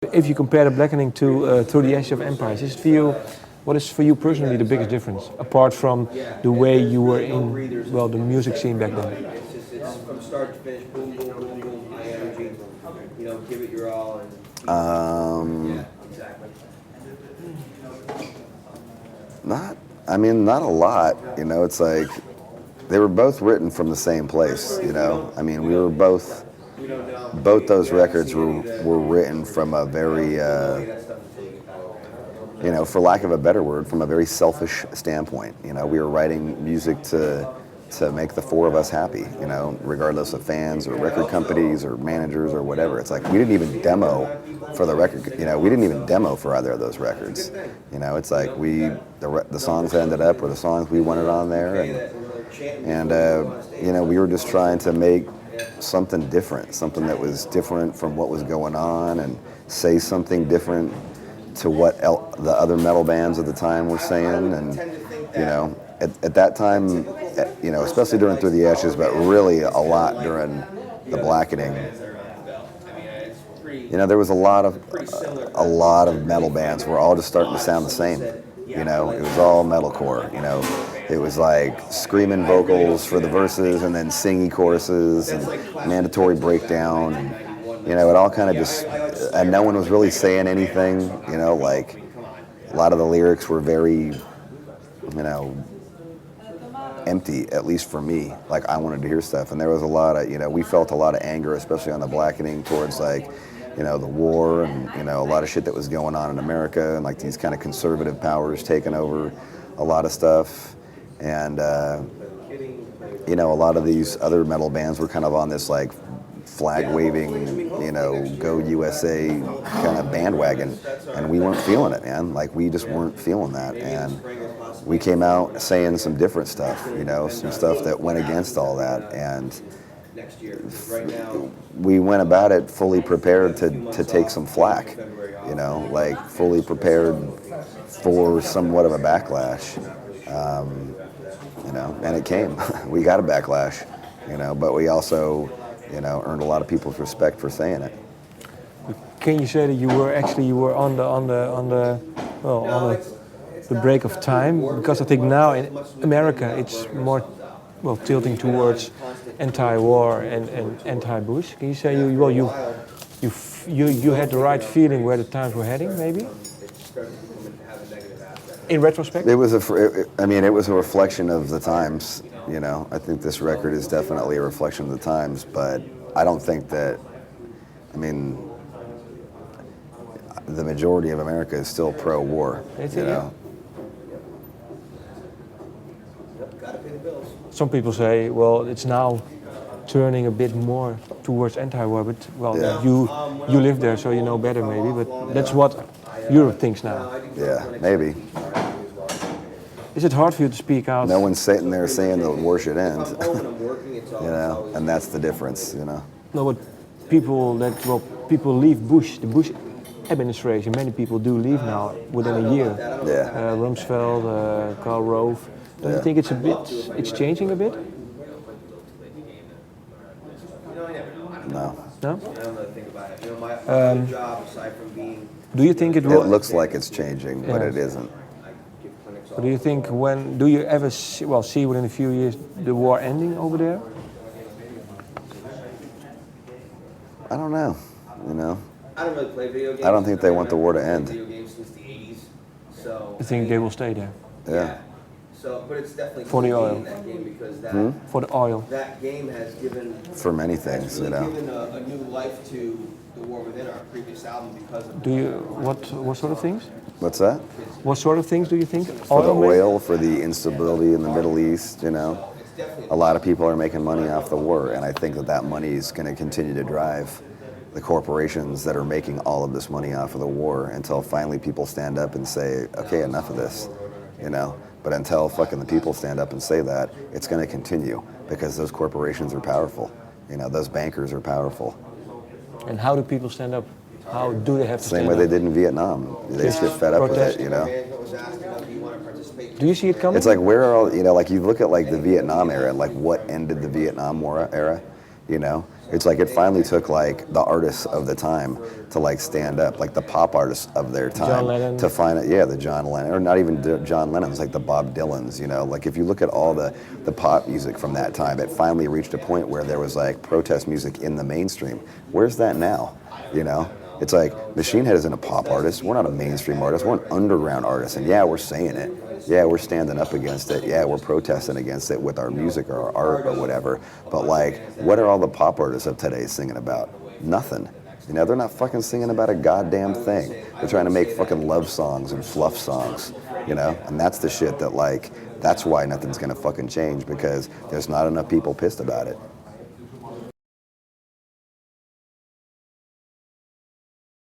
If you compare the Blackening to Through the Ashes of Empires, is it for you, what is for you personally the biggest difference, apart from the way you were in, well, the music scene back then? It's from start to finish, boom, boom, boom, boom, high energy, give it your all. Yeah, exactly. Not a lot. It's like they were both written from the same place. We were both those records were written from a very, for lack of a better word, from a very selfish standpoint. We were writing music to make the four of us happy, regardless of fans or record companies or managers or whatever. It's like we didn't even demo for the record, we didn't even demo for either of those records. It's like the songs ended up were the songs we wanted on there, and we were just trying to make something different, something that was different from what was going on, and say something different to what the other metal bands at the time were saying. And at that time, especially during Through the Ashes, but really a lot during the Blackening, there was a lot of metal bands were all just starting to sound the same. It was all metalcore. It was like screaming vocals for the verses and then singy choruses and mandatory breakdown. And, it all kind of just, and no one was really saying anything. Like a lot of the lyrics were very, empty, at least for me. Like I wanted to hear stuff, and there was a lot of, we felt a lot of anger, especially on the Blackening, towards like, the war and, a lot of shit that was going on in America, and like these kind of conservative powers taking over a lot of stuff. And, a lot of these other metal bands were kind of on this like flag waving, go USA kind of bandwagon. And we weren't feeling it, man. Like we just weren't feeling that. And we came out saying some different stuff, some stuff that went against all that. And we went about it fully prepared to take some flack, like fully prepared for somewhat of a backlash. And it came. We got a backlash, but we also, earned a lot of people's respect for saying it. Can you say that you were on the break of time? Because I think now in America it's more, tilting towards anti-war and anti-Bush. Can you say you had the right feeling where the times were heading, maybe? In retrospect? It was a reflection of the times, I think this record is definitely a reflection of the times, but I don't think that, the majority of America is still pro-war, Some people say, well, it's now turning a bit more towards anti-war, but, you live there, so you know better maybe, but that's what Europe thinks now. Yeah, maybe. Is it hard for you to speak out? No one's sitting there saying the war should end, and that's the difference, No, but people leave Bush, the Bush administration, many people do leave now within a year. Yeah. Rumsfeld, Karl Rove. Do you think it's changing a bit? No. No? Do you think it will? It looks like it's changing, but it isn't. But do you think do you ever see within a few years the war ending over there? I don't know, I don't really play video games. I don't think they want the war to end. Video games since the 80s, so. You think they will stay there? Yeah. So, but it's definitely for the oil. That game because for the oil. That game has given for many things, given a new life to the War Within, our previous album, because of. Do you what sort of things? What's that? What sort of things do you think? For the oil, for the instability in the Middle East, a lot of people are making money off the war, and I think that money is going to continue to drive the corporations that are making all of this money off of the war until finally people stand up and say, okay, enough of this, But until fucking the people stand up and say that, it's going to continue because those corporations are powerful. Those bankers are powerful. And how do people stand up? How do they have to stand up? Same way they did in Vietnam. They just get fed up with it, Do you see it coming? It's like where are all, like you look at like the Vietnam era, like what ended the Vietnam War era, It's like it finally took like the artists of the time to like stand up, like the pop artists of their time, John Lennon. to find it. Yeah, the John Lennon, or not even John Lennon's, like the Bob Dylans. You know, like if you look at all the pop music from that time, it finally reached a point where there was like protest music in the mainstream. Where's that now? You know, it's like Machine Head isn't a pop artist. We're not a mainstream artist. We're an underground artist, and yeah, we're saying it. Yeah, we're standing up against it. Yeah, we're protesting against it with our music or our art or whatever. But like, what are all the pop artists of today singing about? Nothing. You know, they're not fucking singing about a goddamn thing. They're trying to make fucking love songs and fluff songs, you know? And that's the shit that like, that's why nothing's gonna fucking change, because there's not enough people pissed about it.